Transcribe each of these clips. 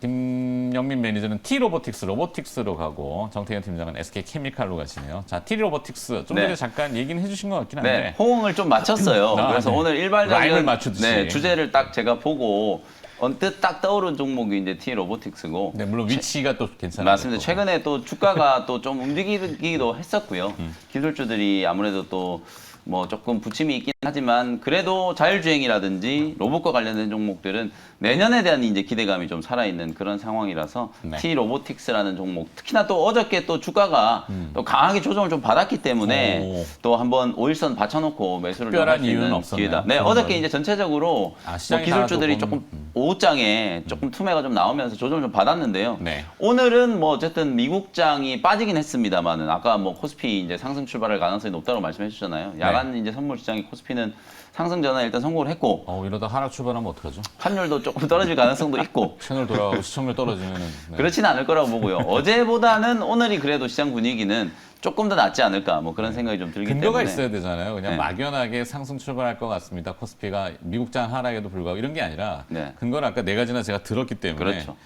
김영민 매니저는 로보틱스로 가고 정태현 팀장은 SK케미칼로 가시네요. 자, T로보틱스 좀 전에 네. 잠깐 얘기는 해주신 것 같긴 한데 네, 호응을 좀 맞췄어요. 그래서 네. 오늘 라임을 일반적인 맞추듯이. 네, 주제를 딱 제가 보고 언뜻 딱 떠오른 종목이 이제 T로보틱스고. 네, 물론 위치가 또 괜찮아요. 맞습니다. 최근에 또 주가가 또 좀 움직이기도 했었고요. 기술주들이 아무래도 또 뭐 조금 부침이 있긴 하지만 그래도 자율주행이라든지 로봇과 관련된 종목들은 내년에 대한 이제 기대감이 좀 살아있는 그런 상황이라서 네. T로보틱스라는 종목 특히나 또 어저께 또 주가가 또 강하게 조정을 좀 받았기 때문에 오. 또 한번 5일선 받쳐놓고 매수를 좀 특별한 할 수 이유는 있는 없었나요? 기회다. 네, 어저께 이제 전체적으로 뭐 시장이 기술주들이 다 조금, 조금 오후장에 조금 투매가 좀 나오면서 조정을 좀 받았는데요. 네. 오늘은 뭐 어쨌든 미국장이 빠지긴 했습니다만은 아까 뭐 코스피 이제 상승 출발할 가능성이 높다고 말씀해 주셨잖아요. 야간 이제 선물 시장이 코스피는 상승 전환 일단 성공을 했고 이러다 하락 출발하면 어떡하죠? 환율도 조금 떨어질 가능성도 있고 채널 돌아가고 시청률 떨어지면은 네. 그렇지는 않을 거라고 보고요. 어제보다는 오늘이 그래도 시장 분위기는 조금 더 낫지 않을까 뭐 그런 생각이 좀 들기 근거가 때문에 있어야 되잖아요. 그냥 네. 막연하게 상승 출발할 것 같습니다. 코스피가 미국장 하락에도 불구하고 이런 게 아니라 네. 근거는 아까 네 가지나 제가 들었기 때문에 그렇죠.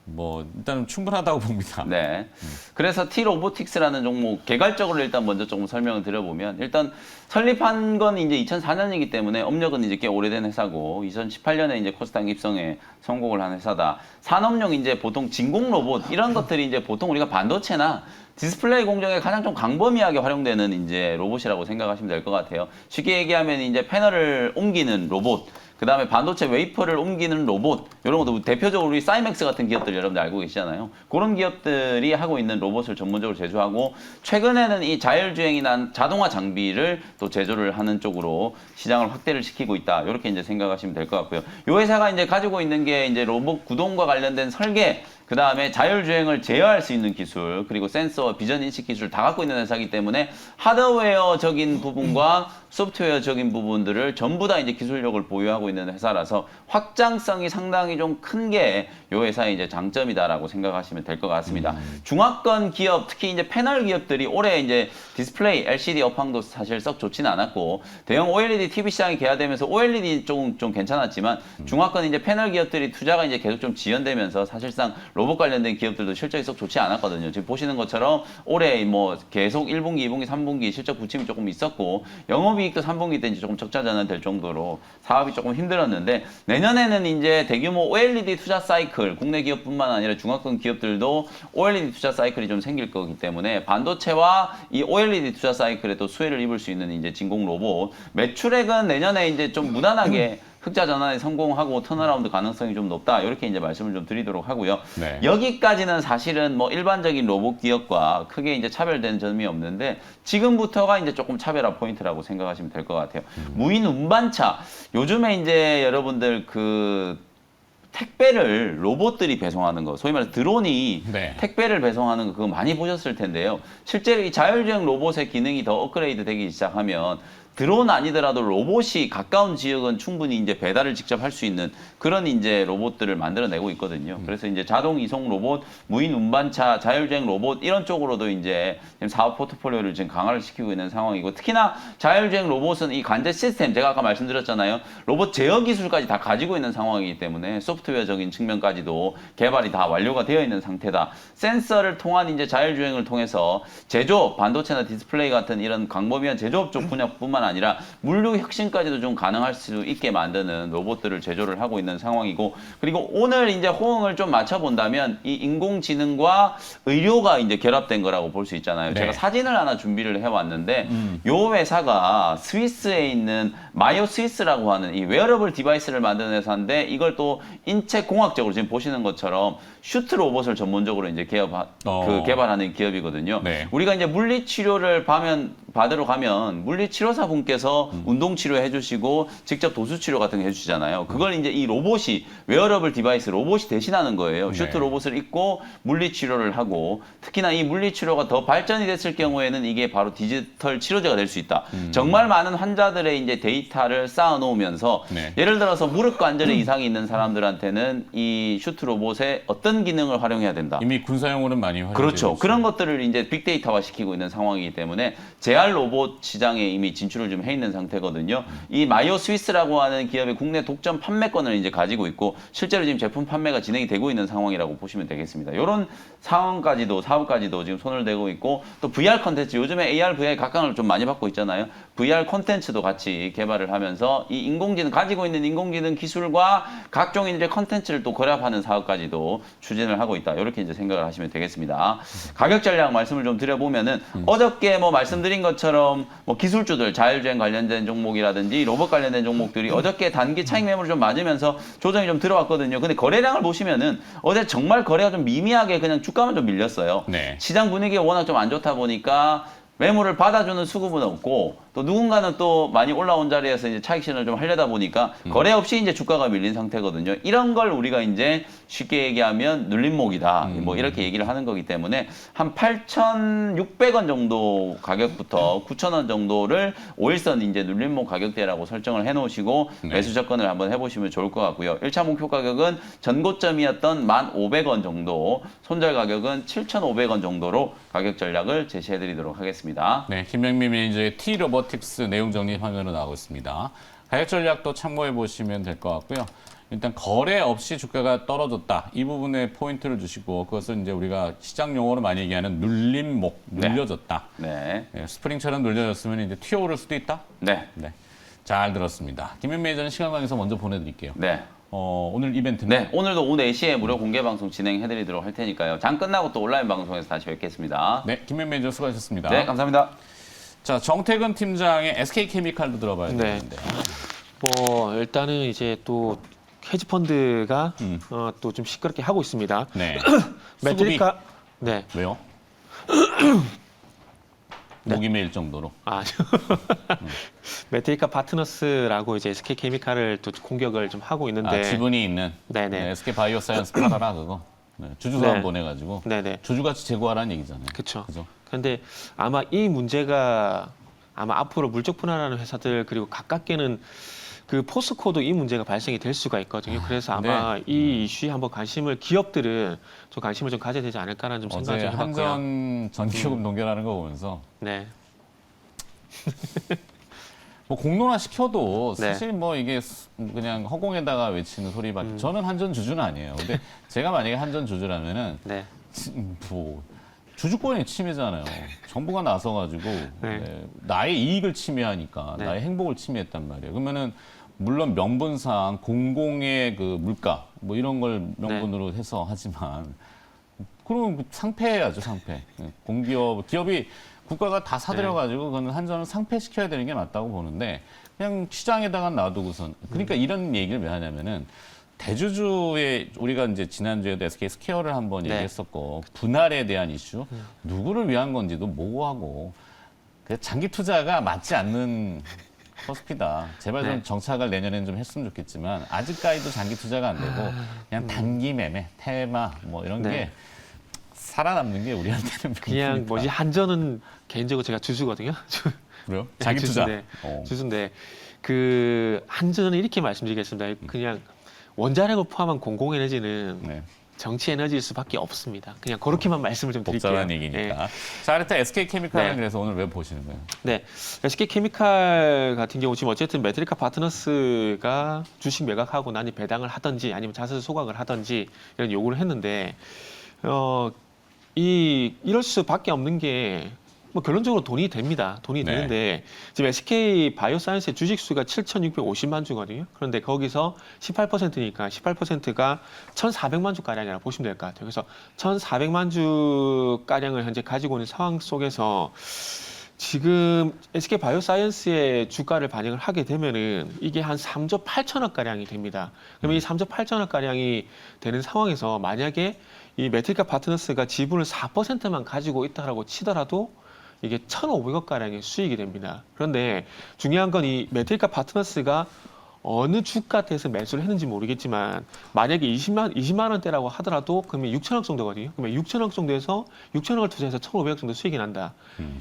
뭐 일단은 충분하다고 봅니다. 네. 그래서 T로보틱스라는 종목 개괄적으로 일단 먼저 조금 설명을 드려보면 일단 설립한 건 이제 2004년이기 때문에 업력은 이제 꽤 오래된 회사고 2018년에 이제 코스닥 입성에 성공을 한 회사다. 산업용 이제 보통 진공 로봇 이런 것들이 이제 보통 우리가 반도체나 디스플레이 공정에 가장 좀 광범위하게 활용되는 이제 로봇이라고 생각하시면 될 것 같아요. 쉽게 얘기하면 이제 패널을 옮기는 로봇, 그 다음에 반도체 웨이퍼를 옮기는 로봇, 이런 것도 대표적으로 우리 사이맥스 같은 기업들 여러분들 알고 계시잖아요. 그런 기업들이 하고 있는 로봇을 전문적으로 제조하고 최근에는 이 자율주행이나 자동화 장비를 또 제조를 하는 쪽으로 시장을 확대를 시키고 있다. 이렇게 이제 생각하시면 될 것 같고요. 이 회사가 이제 가지고 있는 게 이제 로봇 구동과 관련된 설계, 그 다음에 자율주행을 제어할 수 있는 기술, 그리고 센서와 비전 인식 기술을 다 갖고 있는 회사이기 때문에 하드웨어적인 부분과 소프트웨어적인 부분들을 전부 다 이제 기술력을 보유하고 있는 회사라서 확장성이 상당히 좀 큰 게 이 회사의 이제 장점이다라고 생각하시면 될 것 같습니다. 중화권 기업, 특히 이제 패널 기업들이 올해 이제 디스플레이, LCD 업황도 사실 썩 좋지는 않았고 대형 OLED TV 시장이 개화되면서 OLED 쪽은 좀 괜찮았지만 중화권 이제 패널 기업들이 투자가 이제 계속 좀 지연되면서 사실상 로봇 관련된 기업들도 실적이 썩 좋지 않았거든요. 지금 보시는 것처럼 올해 뭐 계속 1분기, 2분기, 3분기 실적 부침이 조금 있었고 영업이익도 3분기 때 이제 조금 적자 전환될 정도로 사업이 조금 힘들었는데 내년에는 이제 대규모 OLED 투자 사이클, 국내 기업뿐만 아니라 중화권 기업들도 OLED 투자 사이클이 좀 생길 거기 때문에 반도체와 이 OLED 투자 사이클에 또 수혜를 입을 수 있는 이제 진공 로봇 매출액은 내년에 이제 좀 무난하게 흑자 전환에 성공하고 턴어라운드 가능성이 좀 높다. 이렇게 이제 말씀을 좀 드리도록 하고요. 네. 여기까지는 사실은 뭐 일반적인 로봇 기업과 크게 이제 차별된 점이 없는데 지금부터가 이제 조금 차별화 포인트라고 생각하시면 될 것 같아요. 무인 운반차. 요즘에 이제 여러분들 그 택배를 로봇들이 배송하는 거, 소위 말해서 드론이 네. 택배를 배송하는 거 그거 많이 보셨을 텐데요. 실제로 이 자율주행 로봇의 기능이 더 업그레이드 되기 시작하면 드론 아니더라도 로봇이 가까운 지역은 충분히 이제 배달을 직접 할 수 있는 그런 이제 로봇들을 만들어내고 있거든요. 그래서 이제 자동 이송 로봇, 무인 운반차, 자율주행 로봇 이런 쪽으로도 이제 지금 사업 포트폴리오를 지금 강화를 시키고 있는 상황이고 특히나 자율주행 로봇은 이 관제 시스템 제가 아까 말씀드렸잖아요. 로봇 제어 기술까지 다 가지고 있는 상황이기 때문에 소프트웨어적인 측면까지도 개발이 다 완료가 되어 있는 상태다. 센서를 통한 이제 자율주행을 통해서 제조업, 반도체나 디스플레이 같은 이런 광범위한 제조업 쪽 분야뿐만 아니라 물류 혁신까지도 좀 가능할 수 있게 만드는 로봇들을 제조를 하고 있는 상황이고 그리고 오늘 이제 호응을 좀 맞춰본다면 이 인공지능과 의료가 이제 결합된 거라고 볼 수 있잖아요. 네. 제가 사진을 하나 준비를 해왔는데 요 회사가 스위스에 있는 마이오 스위스라고 하는 이 웨어러블 디바이스를 만드는 회사인데 이걸 또 인체 공학적으로 지금 보시는 것처럼 슈트 로봇을 전문적으로 이제 개발하는 기업이거든요. 네. 우리가 이제 물리 치료를 받으러 가면 물리치료사 분께서 운동 치료 해주시고 직접 도수 치료 같은 거 해주시잖아요. 그걸 이제 이 로봇이 웨어러블 디바이스 로봇이 대신하는 거예요. 슈트 네. 로봇을 입고 물리 치료를 하고 특히나 이 물리 치료가 더 발전이 됐을 경우에는 이게 바로 디지털 치료제가 될 수 있다. 정말 많은 환자들의 이제 데이터를 쌓아 놓으면서 네. 예를 들어서 무릎 관절에 이상이 있는 사람들한테는 이 슈트 로봇의 어떤 기능을 활용해야 된다. 이미 군사용으로는 많이 활용되고 그렇죠. 있어요. 그런 것들을 이제 빅데이터화 시키고 있는 상황이기 때문에 재활 VR 로봇 시장에 이미 진출을 좀 해 있는 상태거든요. 이 마이오 스위스라고 하는 기업의 국내 독점 판매권을 이제 가지고 있고 실제로 지금 제품 판매가 진행이 되고 있는 상황이라고 보시면 되겠습니다. 이런 상황까지도 사업까지도 지금 손을 대고 있고 또 VR 컨텐츠 요즘에 AR, VR 각광을 좀 많이 받고 있잖아요. VR 컨텐츠도 같이 개발을 하면서 이 인공지능 가지고 있는 인공지능 기술과 각종 이제 컨텐츠를 또 결합하는 사업까지도 추진을 하고 있다. 이렇게 이제 생각을 하시면 되겠습니다. 가격 전략 말씀을 좀 드려보면은 어저께 뭐 말씀드린 것처럼 뭐 기술주들 자율주행 관련된 종목이라든지 로봇 관련된 종목들이 어저께 단기 차익 매물을 좀 맞으면서 조정이 좀 들어왔거든요. 근데 거래량을 보시면은 어제 정말 거래가 좀 미미하게 그냥 주가만 좀 밀렸어요. 네. 시장 분위기가 워낙 좀 안 좋다 보니까 매물을 받아주는 수급은 없고 또 누군가는 또 많이 올라온 자리에서 이제 차익 실현을 좀 하려다 보니까 거래 없이 이제 주가가 밀린 상태거든요. 이런 걸 우리가 이제 쉽게 얘기하면 눌림목이다. 뭐 이렇게 얘기를 하는 거기 때문에 한 8,600원 정도 가격부터 9,000원 정도를 5일선 이제 눌림목 가격대라고 설정을 해 놓으시고 매수 접근을 한번 해보시면 좋을 것 같고요. 1차 목표 가격은 전고점이었던 1,500원 정도, 손절 가격은 7,500원 정도로 가격 전략을 제시해 드리도록 하겠습니다. 네, 김명민 매니저의 T-로보틱스 내용 정리 화면으로 나오고 있습니다. 가격 전략도 참고해 보시면 될 것 같고요. 일단 거래 없이 주가가 떨어졌다. 이 부분에 포인트를 주시고 그것을 이제 우리가 시장 용어로 많이 얘기하는 눌림목, 눌려졌다. 네. 네, 스프링처럼 눌려졌으면 이제 튀어오를 수도 있다. 네. 네, 잘 들었습니다. 김명민 매니저는 시간 관계에서 먼저 보내드릴게요. 네. 오늘 이벤트는 네, 오늘도 오후 4시에 무료 공개 방송 진행해드리도록 할 테니까요. 장 끝나고 또 온라인 방송에서 다시 뵙겠습니다. 네, 김명민 매니저 수고하셨습니다. 네, 감사합니다. 자, 정태근 팀장의 SK케미칼도 들어봐야 네. 되는데. 뭐 일단은 이제 또 헤지펀드가 또 좀 시끄럽게 하고 있습니다. 네. 메트리카 네. 왜요? 목이 메일 정도로. 아 메트리카 파트너스라고 이제 SK케미칼을 또 공격을 좀 하고 있는데 지분이 있는 네네. 네, SK 바이오사이언스 팔아라 그거. 네, 주주사원 네. 보내가지고 네네. 주주가치 제고하라는 얘기잖아요. 그렇죠. 그죠? 근데 아마 이 문제가 아마 앞으로 물적 분할하는 회사들 그리고 가깝게는 그 포스코도 이 문제가 발생이 될 수가 있거든요. 그래서 아마 이 이슈에 한번 관심을 기업들은 좀 관심을 좀 가져야 되지 않을까라는 좀 생각을 어제 좀 해봤고요. 한전 전기요금 동결하는 거 보면서 네. 뭐 공론화 시켜도 네. 사실 뭐 이게 그냥 허공에다가 외치는 소리밖에. 저는 한전 주주는 아니에요. 근데 제가 만약에 한전 주주라면은 네. 뭐 주주권이 침해잖아요. 정부가 나서가지고 네, 나의 이익을 침해하니까 네. 나의 행복을 침해했단 말이에요. 그러면은 물론 명분상 공공의 그 물가 뭐 이런 걸 명분으로 해서 하지만 그러면 상폐해야죠, 상폐. 기업이 국가가 다 사들여가지고 그거는 한전을 상폐시켜야 되는 게 맞다고 보는데 그냥 시장에다가 놔두고선 그러니까 이런 얘기를 왜 하냐면은 대주주의 우리가 이제 지난주에도 SK 스퀘어를 한번 네. 얘기했었고 분할에 대한 이슈 누구를 위한 건지도 모호하고 장기 투자가 맞지 않는 코스피다. 제발 좀 네. 정착을 내년에는 좀 했으면 좋겠지만 아직까지도 장기 투자가 안 되고 그냥 단기 매매, 테마 뭐 이런 네. 게 살아남는 게 우리한테는 그냥 명분이니까. 뭐지 한전은 개인적으로 제가 주주거든요. 그래요? 자기 투자. 주주인데, 어. 주주인데 그 한전은 이렇게 말씀드리겠습니다. 그냥 원자력을 포함한 공공에너지는 네. 정치 에너지일 수밖에 없습니다. 그냥 그렇게만 말씀을 좀 드릴게요. 복잡한 얘기니까. 예. 자, 일단 SK케미칼은 네. 그래서 오늘 왜 보시는 거예요? 네, SK케미칼 같은 경우 지금 어쨌든 메트리카 파트너스가 주식 매각하고 나니 배당을 하든지 아니면 자사주 소각을 하든지 이런 요구를 했는데 이럴 수밖에 없는 게 뭐 결론적으로 돈이 됩니다. 돈이 네. 되는데 지금 SK 바이오사이언스의 주식 수가 7,650만 주거든요. 그런데 거기서 18%니까 18%가 1,400만 주 가량이라고 보시면 될 것 같아요. 그래서 1,400만 주 가량을 현재 가지고 있는 상황 속에서 지금 SK 바이오사이언스의 주가를 반영을 하게 되면은 이게 한 3조 8천억 가량이 됩니다. 그러면 이 3조 8천억 가량이 되는 상황에서 만약에 이 메트리카 파트너스가 지분을 4%만 가지고 있다라고 치더라도 이게 1,500억 가량의 수익이 됩니다. 그런데 중요한 건 이 메트리카 파트너스가 어느 주가대에서 매수를 했는지 모르겠지만 만약에 20만 원대라고 하더라도 그러면 6천억 정도거든요. 그러면 6천억 정도에서 6천억을 투자해서 1,500억 정도 수익이 난다.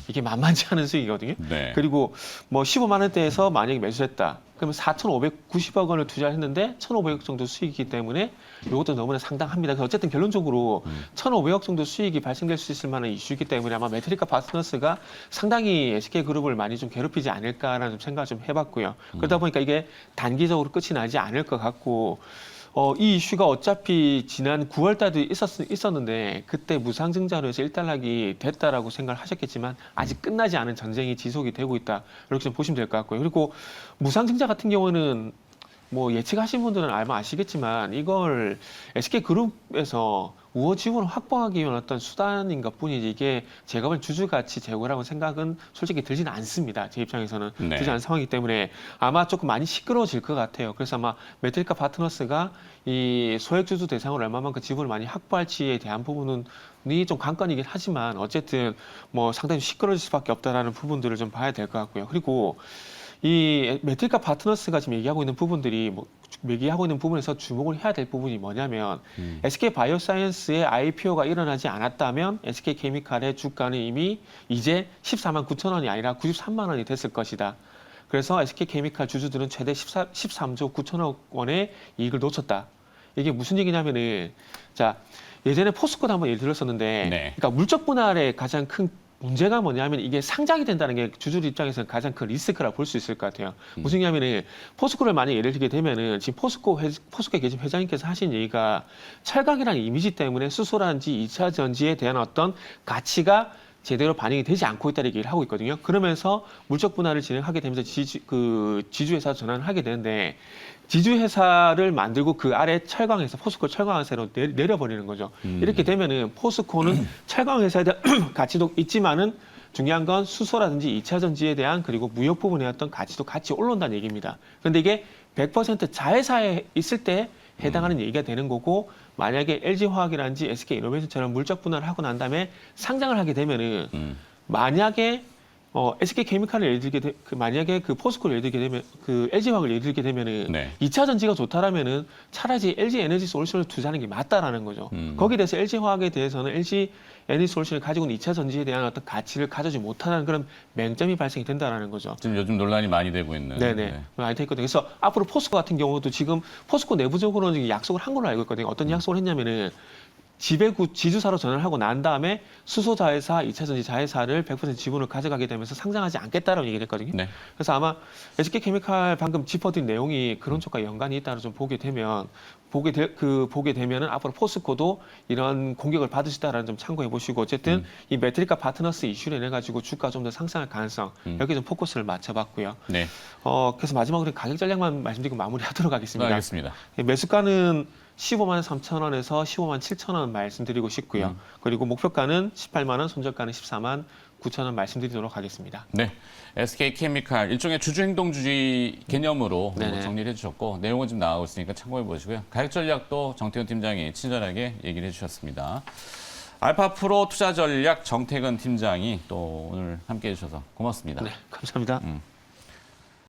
이게 만만치 않은 수익이거든요. 네. 그리고 뭐 15만 원대에서 만약에 매수했다. 그러면 4,590억 원을 투자했는데 1,500억 정도 수익이기 때문에 이것도 너무나 상당합니다. 그래서 어쨌든 결론적으로 1,500억 정도 수익이 발생될 수 있을 만한 이슈이기 때문에 아마 메트리카 파트너스가 상당히 SK그룹을 많이 좀 괴롭히지 않을까라는 좀 생각을 좀 해봤고요. 그러다 보니까 이게 단기적으로 끝이 나지 않을 것 같고 이 이슈가 어차피 지난 9월 달도 있었는데 그때 무상증자로 해서 일단락이 됐다라고 생각을 하셨겠지만 아직 끝나지 않은 전쟁이 지속이 되고 있다. 이렇게 좀 보시면 될 것 같고요. 그리고 무상증자 같은 경우는 뭐 예측하신 분들은 아마 아시겠지만 이걸 SK그룹에서 우호 지분을 확보하기 위한 어떤 수단인 것뿐이지 이게 제가 주주가치 제고라고 생각은 솔직히 들지는 않습니다. 제 입장에서는 네. 들지 않은 상황이기 때문에 아마 조금 많이 시끄러워질 것 같아요. 그래서 아마 메트리카 파트너스가 이 소액주주 대상으로 얼마만큼 지분을 많이 확보할지에 대한 부분은 좀 관건이긴 하지만 어쨌든 뭐 상당히 시끄러질 수밖에 없다라는 부분들을 좀 봐야 될 것 같고요. 그리고 이 메트리카 파트너스가 지금 얘기하고 있는 부분들이 얘기하고 있는 부분에서 주목을 해야 될 부분이 뭐냐면 SK 바이오사이언스의 IPO가 일어나지 않았다면 SK 케미칼의 주가는 이미 이제 14만 9천 원이 아니라 93만 원이 됐을 것이다. 그래서 SK 케미칼 주주들은 최대 13조 9천억 원의 이익을 놓쳤다. 이게 무슨 얘기냐면은 자 예전에 포스코도 한번 예를 들었었는데 네. 그러니까 물적 분할의 가장 큰 문제가 뭐냐면 이게 상장이 된다는 게 주주들 입장에서는 가장 큰 리스크라고 볼 수 있을 것 같아요. 무슨 얘기냐면은 포스코를 만약 예를 들게 되면은 지금 포스코에 계신 회장님께서 하신 얘기가 철강이라는 이미지 때문에 수소라든지 2차 전지에 대한 어떤 가치가 제대로 반영이 되지 않고 있다는 얘기를 하고 있거든요. 그러면서 물적 분할을 진행하게 되면서 지주회사 전환을 하게 되는데 지주회사를 만들고 그 아래 철강회사, 포스코 철강회사로 내려버리는 거죠. 이렇게 되면은 포스코는 철강회사에 대한 가치도 있지만은 중요한 건 수소라든지 2차 전지에 대한 그리고 무역 부분의 어떤 가치도 같이 올라온다는 얘기입니다. 그런데 이게 100% 자회사에 있을 때 해당하는 얘기가 되는 거고 만약에 LG화학이라든지 SK이노베이션처럼 물적 분할을 하고 난 다음에 상장을 하게 되면은 만약에 SK케미칼을 예를 들게 만약에 그 포스코를 예를 들게 되면 그 LG화학을 예를 들게 되면은 네. 2차 전지가 좋다라면은 차라리 LG 에너지 솔루션을 투자하는 게 맞다라는 거죠. 거기에 대해서 LG화학에 대해서는 LG 에너지 솔루션을 가지고 있는 2차 전지에 대한 어떤 가치를 가져지 못하는 그런 맹점이 발생이 된다라는 거죠. 지금 요즘 논란이 많이 되고 있는. 네네. 많이 돼 있거든요. 그래서 앞으로 포스코 같은 경우도 지금 포스코 내부적으로는 약속을 한 걸로 알고 있거든요. 어떤 약속을 했냐면은 지주사로 전환을 하고 난 다음에 수소자회사, 2차전지 자회사를 100% 지분을 가져가게 되면서 상장하지 않겠다라고 얘기를 했거든요. 네. 그래서 아마 SK케미칼 방금 짚어드린 내용이 그런 쪽과 연관이 있다는 좀 보게 되면은 앞으로 포스코도 이런 공격을 받을 수 있다라는 점 참고해 보시고 어쨌든 이 메트리카 파트너스 이슈를 인해 가지고 주가 좀 더 상승할 가능성 여기 좀 포커스를 맞춰봤고요. 네. 그래서 마지막으로 가격 전략만 말씀드리고 마무리하도록 하겠습니다. 알겠습니다. 매수가는 15만 3천 원에서 15만 7천 원 말씀드리고 싶고요. 그리고 목표가는 18만 원, 손절가는 14만 9천 원 말씀드리도록 하겠습니다. 네. SK케미칼 일종의 주주행동주의 개념으로 네네. 정리를 해주셨고 내용은 좀 나오고 있으니까 참고해 보시고요. 가격 전략도 정태근 팀장이 친절하게 얘기를 해주셨습니다. 알파프로 투자전략 정태근 팀장이 또 오늘 함께해 주셔서 고맙습니다. 네, 감사합니다.